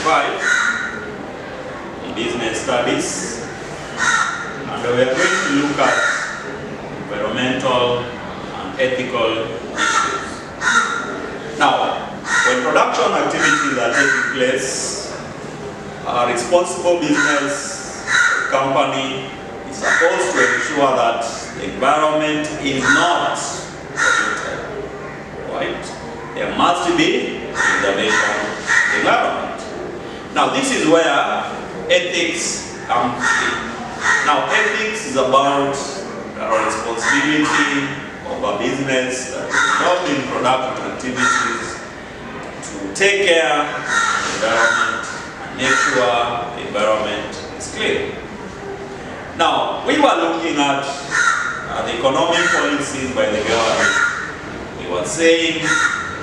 25 in business studies, and we are going to look at environmental and ethical issues. Now, when production activities are taking place, a responsible business company is supposed to ensure that the environment is not polluted, right? There must be preservation of the environment. Now, this is where ethics comes in. Now, ethics is about our responsibility of a business that is involved in production activities to take care of the environment and make sure the environment is clean. Now, we were looking at the economic policies by the government. We were saying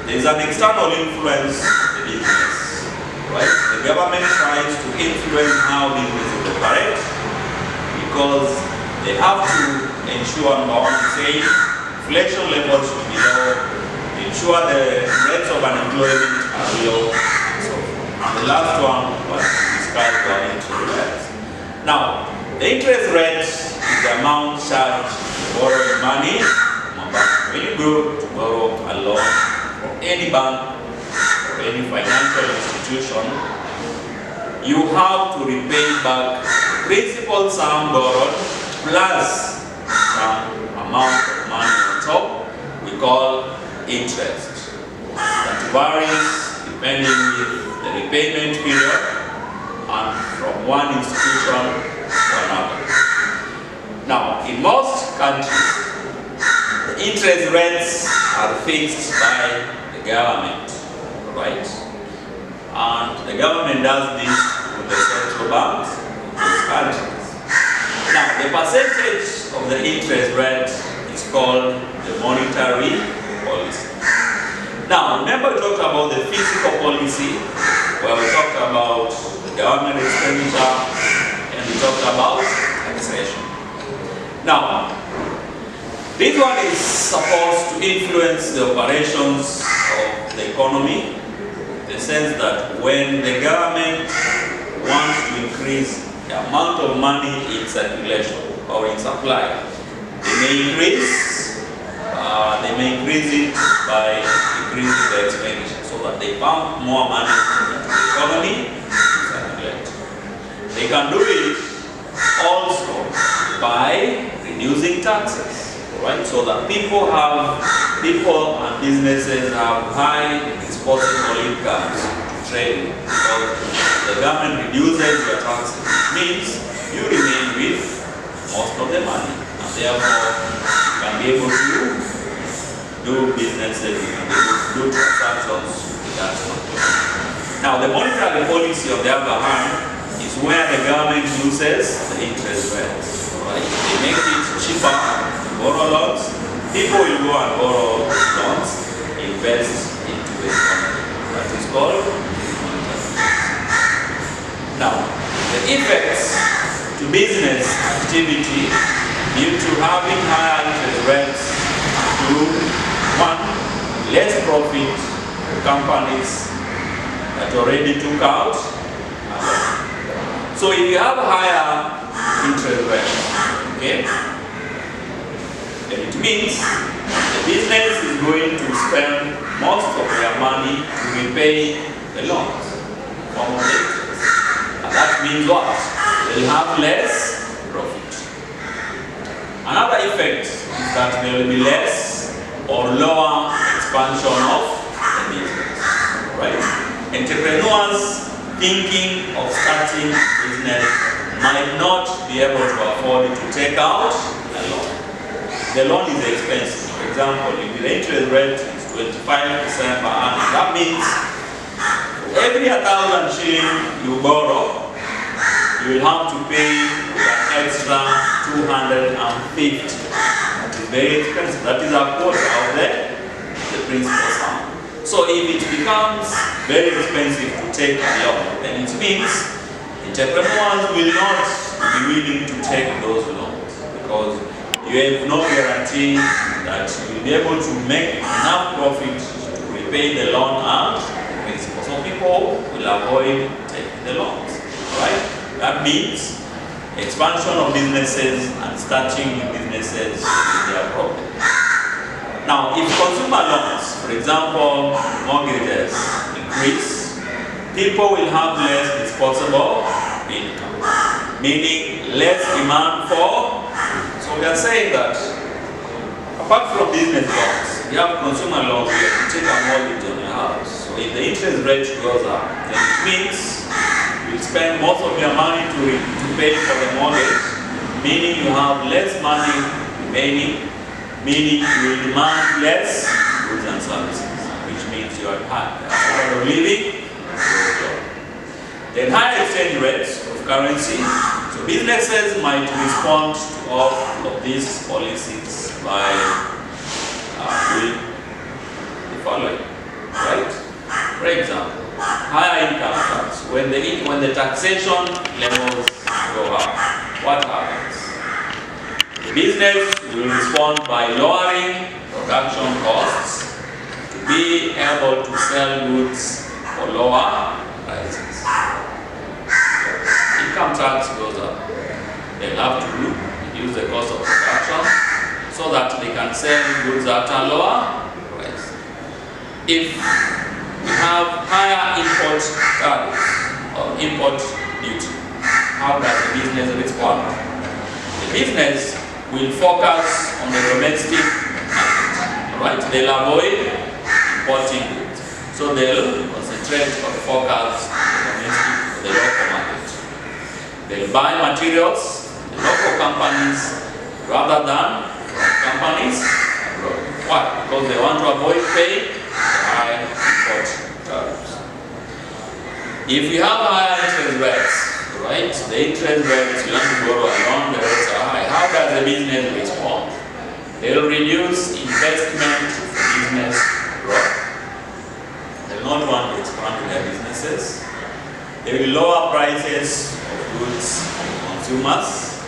there is an external influence of the business, right? The government tries to influence how businesses operate because they have to ensure, number one, say, inflation levels should be low, ensure the rates of unemployment are low, so, and the last one was discussed by interest rates. Now, the interest rate is the amount charged for borrowing money from a bank. When you go to borrow a loan from any bank or any financial institution, you have to repay back the principal sum borrowed plus some amount of money on top we call interest. That varies depending on the repayment period and from one institution to another. Now, in most countries, the interest rates are fixed by the government, right? And the government does this with the central banks in those countries. Now, the percentage of the interest rate is called the monetary policy. Now, remember we talked about the fiscal policy, where we talked about the government expenditure and we talked about taxation. Now, this one is supposed to influence the operations of the economy, in the sense that when the government wants to increase the amount of money in circulation or in supply, they may increase it by increasing the expenditure so that they pump more money into the economy to circulate. They can do it also by reducing taxes, right? So that people and businesses have high disposable incomes to trade with. Because the government reduces your taxes, it means you remain with most of the money, and therefore you can be able to do businesses, you can be able to do transactions with that money. Now, the monetary policy, on the other hand, is where the government uses the interest rates, right? They make it cheaper to borrow loans. People will go and borrow loans, invest into the economy. That is called monetary policy. Now, the effects to business activity due to having higher interest rates include: one, less profit for companies that already took out a loan. So if you have a higher interest rate, okay, then it means the business is going to spend most of their money to repay the loans from the interest. And that means what? They'll have less profit. Another effect is that there will be less or lower expansion of the business, right? Entrepreneurs thinking of starting business might not be able to afford to take out a loan. The loan is expensive. For example, if the interest rate is 25% per annum, that means every 1,000 shilling you borrow, you will have to pay an extra 250. That is very expensive. That is a quarter of the principal sum. So if it becomes very expensive to take a loan, then it means entrepreneurs will not be willing to take those loans because you have no guarantee that you will be able to make enough profit to repay the loan and the principal. So people will avoid taking the loans, right? That means expansion of businesses and starting new businesses is their problem. Now, if consumer loans, for example, mortgages increase, people will have less disposable income, meaning less demand for. So we are saying that apart from business loans, you have consumer loans where you take a mortgage on your house. So if the interest rate goes up, then it means you spend most of your money to pay for the mortgage, meaning you have less money remaining, meaning you will demand less goods and services, which means you are standard of living. Then higher exchange rates of currency. So businesses might respond to all of these policies by doing the following, right? For example, higher income tax. When the taxation levels go up, what happens? The business will respond by lowering production costs to be able to sell goods for lower prices. Income tax goes up. They'll have to reduce the cost of production so that they can sell goods at a lower price. If we have higher import tariffs or import duty, how does the business respond? The business will focus on the domestic market, right? They'll avoid importing goods. So they'll concentrate or focus on the local market. They'll buy materials, the local companies, rather than companies abroad. Why? Because they want to avoid paying high import tariffs. If we have higher interest rates, right, the interest rates, you want to borrow a loan, the rates are high. How does the business respond? They'll reduce investment for business growth. They'll not want to expand their businesses. They will lower prices of goods to consumers,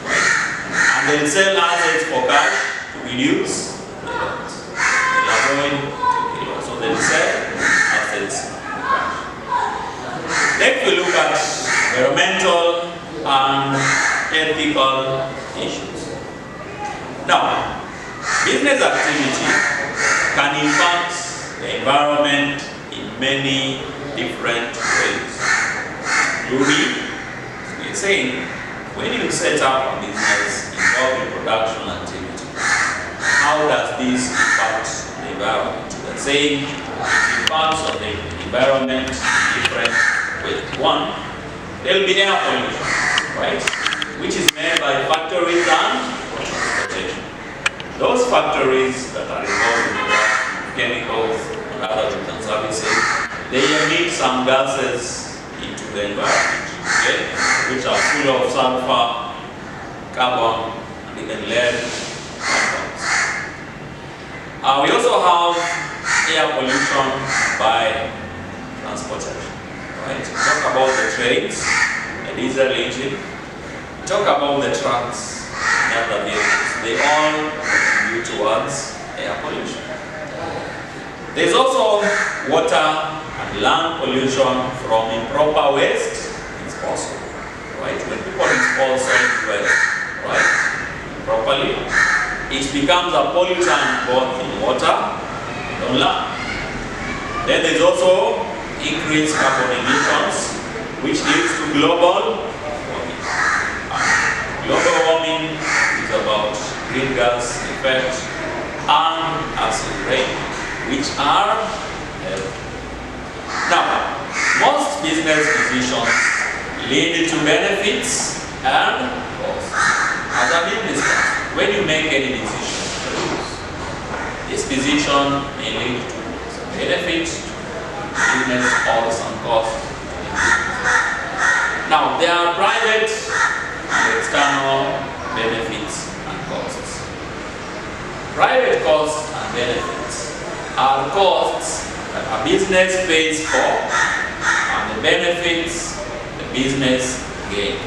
and they'll sell assets for cash to reduce the loans. They'll avoid taking loans, so they'll sell assets for cash. Next, we look at environmental and ethical issues. Now, business activity can impact the environment in many different ways. We're saying, when you set up a business involving production activity, how does this impact the environment? We're saying it impacts on the environment in different ways. One, there will be air pollution, right? Which is made by factories and transportation. Those factories that are involved in the chemicals, other goods and services, they emit some gases into the environment, okay, which are full of sulfur, carbon, and even lead compounds. We also have air pollution by transportation, right? We talk about the trains, the diesel engine, we talk about the trucks, and other vehicles. They all contribute towards air pollution. There's also water and land pollution from improper waste disposal, right? When people dispose solid waste, right, properly, it becomes a pollutant both in water and on land. Then there's also increased carbon emissions, which leads to global warming. Global warming is about green gas effect and acid rain, which are healthy. Now, most business decisions lead to benefits and costs. As a business, when you make any decision, this decision may lead to some benefits, business or some costs. Now, there are private and external benefits and costs. Private costs and benefits are costs that a business pays for and the benefits the business gains.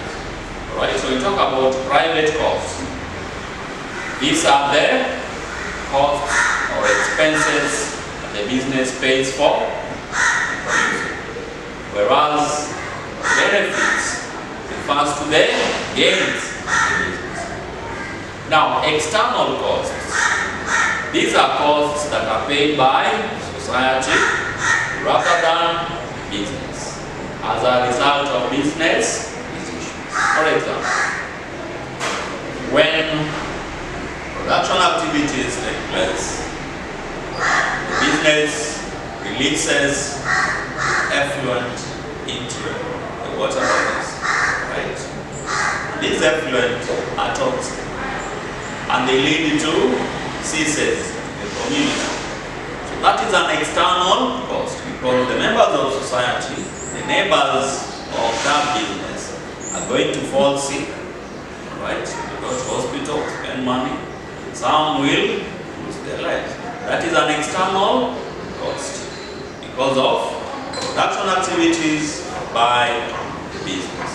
Alright, so we talk about private costs. These are the costs or expenses that the business pays for, whereas benefits refers to the gains of the business. Now, external costs. These are costs that are paid by society rather than business as a result of business decisions. For example, when production activities take place, the business releases effluent into the water bodies, right? These effluent are toxic and they lead to diseases in the community. So that is an external cost because the members of society, the neighbors of that business, are going to fall sick, right? They go to hospital, spend money. Some will lose their lives. That is an external cost because of production activities by the business.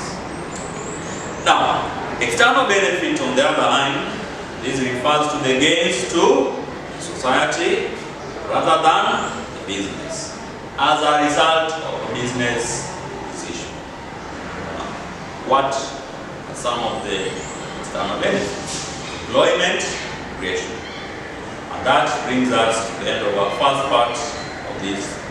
Now, external benefit on the other hand, this refers to the gains to society rather than the business as a result of a business decision. What are some of the external benefits? Employment creation. And that brings us to the end of our first part of this